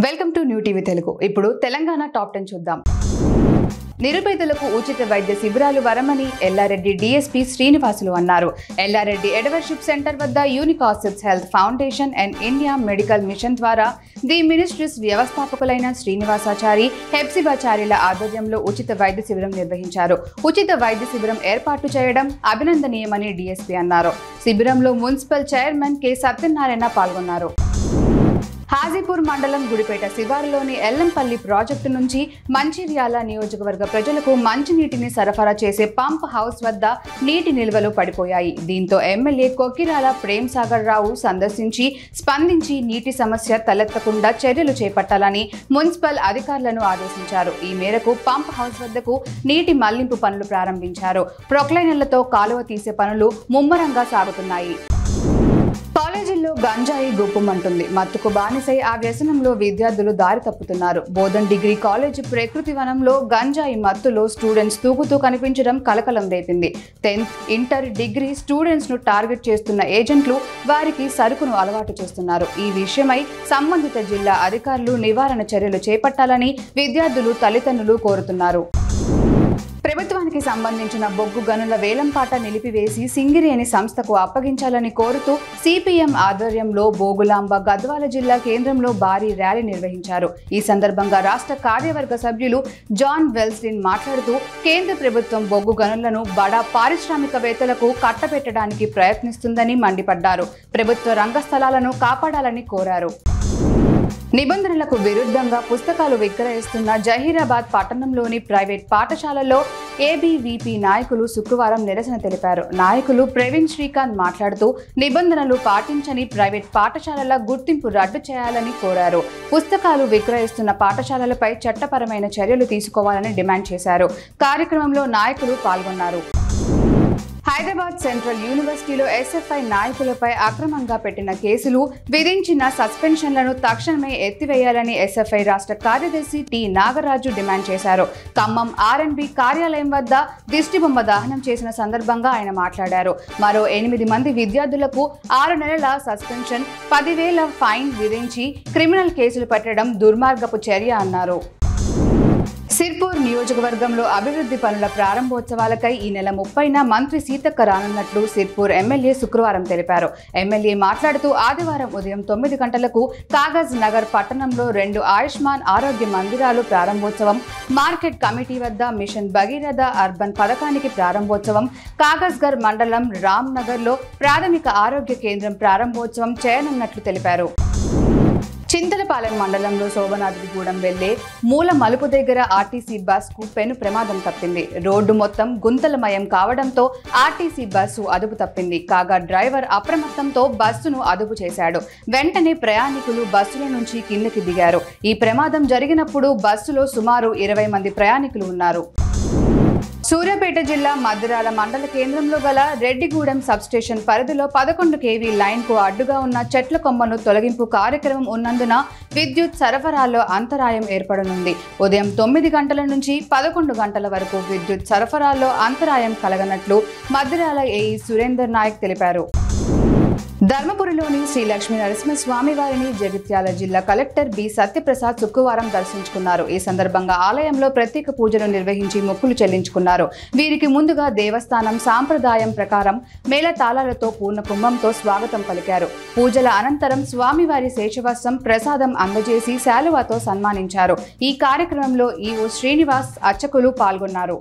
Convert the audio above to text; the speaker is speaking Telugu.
Welcome to new TV Telugu. ఇప్పుడు తెలంగాణ టాప్ 10 చూద్దాం. నిరుపేదలకు ఉచిత వైద్య శిబిరాలు వరమని ఎల్లారెడ్డి డీఎస్పీ శ్రీనివాసులు అన్నారు. ఎల్లారెడ్డి ఎడవర్షిప్ సెంటర్ వద్ద యూనికాసిప్స్ health foundation and India medical mission ద్వారా ది మినిస్ట్రీస్ వ్యవస్థాపకులైన శ్రీనివాసాచారి, హెప్సిబాచారిల ఆధ్వర్యంలో ఉచిత వైద్య శిబిరం నిర్వహించారు. ఉచిత వైద్య శిబిరం ఏర్పాటు చేయడం అభినందనీయమని డీఎస్పీ అన్నారు. శిబిరంలో మున్సిపల్ చైర్మన్ కె సత్యనారాయణ పాల్గొన్నారు. హాజీపూర్ మండలం గుడిపేట శివారులోని ఎల్లంపల్లి ప్రాజెక్టు నుంచి మంచిర్యాల నియోజకవర్గ ప్రజలకు మంచినీటిని సరఫరా చేసే పంప్ హౌస్ వద్ద నీటి నిల్వలు పడిపోయాయి. దీంతో ఎమ్మెల్యే కొక్కిరాల ప్రేమ్ సాగర్ రావు సందర్శించి స్పందించి నీటి సమస్య తలెత్తకుండా చర్యలు చేపట్టాలని మున్సిపల్ అధికారులను ఆదేశించారు. ఈ మేరకు పంప్ హౌస్ వద్దకు నీటి మళ్లింపు పనులు ప్రారంభించారు. ప్రొక్లైనర్లతో కాలువ తీసే పనులు ముమ్మరంగా సాగుతున్నాయి. కాలేజీల్లో గంజాయి గుప్పుమంటుంది. మత్తుకు బానిసై ఆ వ్యసనంలో విద్యార్థులు దారి తప్పుతున్నారు. బోధన్ డిగ్రీ కాలేజ్ ప్రకృతి వనంలో గంజాయి మత్తులో స్టూడెంట్స్ తూగుతూ కనిపించడం కలకలం రేపింది. 10th, ఇంటర్, డిగ్రీ స్టూడెంట్స్ ను టార్గెట్ చేస్తున్న ఏజెంట్లు వారికి సరుకును అలవాటు చేస్తున్నారు. ఈ విషయమై సంబంధిత జిల్లా అధికారులు నివారణ చర్యలు చేపట్టాలని విద్యార్థులు, తల్లిదండ్రులు కోరుతున్నారు. ప్రభుత్వానికి సంబంధించిన బొగ్గు గనుల వేలంపాట నిలిపివేసి సింగరేణి సంస్థకు అప్పగించాలని కోరుతూ సిపిఎం ఆధ్వర్యంలో బోగులాంబ గద్వాల జిల్లా కేంద్రంలో భారీ ర్యాలీ నిర్వహించారు. ఈ సందర్భంగా రాష్ట్ర కార్యవర్గ సభ్యులు జాన్ వెల్స్లిన్ మాట్లాడుతూ కేంద్ర ప్రభుత్వం బొగ్గు గనులను బడా పారిశ్రామికవేత్తలకు కట్టబెట్టడానికి ప్రయత్నిస్తుందని మండిపడ్డారు. ప్రభుత్వ రంగ స్థలాలను కాపాడాలని కోరారు. నిబంధనలకు విరుద్ధంగా పుస్తకాలు విక్రయిస్తున్న జహీరాబాద్ పట్టణంలోని ప్రైవేట్ పాఠశాలలో ఏబీవీపీ నాయకులు శుక్రవారం నిరసన తెలిపారు. నాయకులు ప్రవీణ్ శ్రీకాంత్ మాట్లాడుతూ నిబంధనలు పాటించని ప్రైవేట్ పాఠశాలల గుర్తింపు రద్దు చేయాలని కోరారు. పుస్తకాలు విక్రయిస్తున్న పాఠశాలలపై చట్టపరమైన చర్యలు తీసుకోవాలని డిమాండ్ చేశారు. కార్యక్రమంలో నాయకులు పాల్గొన్నారు. హైదరాబాద్ సెంట్రల్ యూనివర్సిటీలో ఎస్ఎఫ్ఐ నాయకులపై అక్రమంగా పెట్టిన కేసులు, విధించిన సస్పెన్షన్లను తక్షణమే ఎత్తివేయాలని ఎస్ఎఫ్ఐ రాష్ట్ర కార్యదర్శి టి నాగరాజు డిమాండ్ చేశారు. ఖమ్మం ఆర్ఎండ్బి కార్యాలయం వద్ద దిష్టిబొమ్మ దహనం చేసిన సందర్భంగా ఆయన మాట్లాడారు. మరో 8 మంది విద్యార్థులకు 6 నెలల సస్పెన్షన్, 10,000 ఫైన్ విధించి క్రిమినల్ కేసులు పెట్టడం దుర్మార్గపు చర్య అన్నారు. సిర్పూర్ నియోజకవర్గంలో అభివృద్ధి పనుల ప్రారంభోత్సవాలకై ఈ నెల 30న మంత్రి సీతక్క రానున్నట్లు సిర్పూర్ ఎమ్మెల్యే శుక్రవారం తెలిపారు. ఎమ్మెల్యే మాట్లాడుతూ ఆదివారం ఉదయం 9 గంటలకు కాగజ్ నగర్ పట్టణంలో 2 ఆయుష్మాన్ ఆరోగ్య మందిరాలు ప్రారంభోత్సవం, మార్కెట్ కమిటీ వద్ద మిషన్ భగీరథ అర్బన్ పథకానికి ప్రారంభోత్సవం, కాగజ్గర్ మండలం రామ్ నగర్లో ప్రాథమిక ఆరోగ్య కేంద్రం ప్రారంభోత్సవం చేయనున్నట్లు తెలిపారు. చింతలపాలెం మండలంలో శోభనాద్రిగూడెం వెళ్లే మూల మలుపు దగ్గర ఆర్టీసీ బస్కు పెను ప్రమాదం తప్పింది. రోడ్డు మొత్తం గుంతలమయం కావడంతో ఆర్టీసీ బస్సు అదుపు తప్పింది. కాగా డ్రైవర్ అప్రమత్తంతో బస్సును అదుపు చేశాడు. వెంటనే ప్రయాణికులు బస్సుల నుంచి కిందకి దిగారు. ఈ ప్రమాదం జరిగినప్పుడు బస్సులో సుమారు 20 మంది ప్రయాణికులు ఉన్నారు. సూర్యాపేట జిల్లా మద్దిరాల మండల కేంద్రంలో గల రెడ్డిగూడెం సబ్స్టేషన్ పరిధిలో 11 kV లైన్కు అడ్డుగా ఉన్న చెట్ల కొమ్మను తొలగింపు కార్యక్రమం ఉన్నందున విద్యుత్ సరఫరాలో అంతరాయం ఏర్పడనుంది. ఉదయం 9 గంటల నుంచి 11 గంటల వరకు విద్యుత్ సరఫరాలో అంతరాయం కలగనట్లు మద్దిరాల ఏఈ సురేందర్ నాయక్ తెలిపారు. ధర్మపురిలోని శ్రీ లక్ష్మీ నరసింహస్వామి వారిని జగిత్యాల జిల్లా కలెక్టర్ బి సత్యప్రసాద్ శుక్రవారం దర్శించుకున్నారు. ఈ సందర్భంగా ఆలయంలో ప్రత్యేక పూజలు నిర్వహించి మొక్కులు చెల్లించుకున్నారు. వీరికి ముందుగా దేవస్థానం సాంప్రదాయం ప్రకారం మేళతాళాలతో పూర్ణ కుంభంతో స్వాగతం పలికారు. పూజల అనంతరం స్వామివారి శేషవస్త్రం ప్రసాదం అందజేసి శాలువాతో సన్మానించారు. ఈ కార్యక్రమంలో ఈవో శ్రీనివాస్, అర్చకులు పాల్గొన్నారు.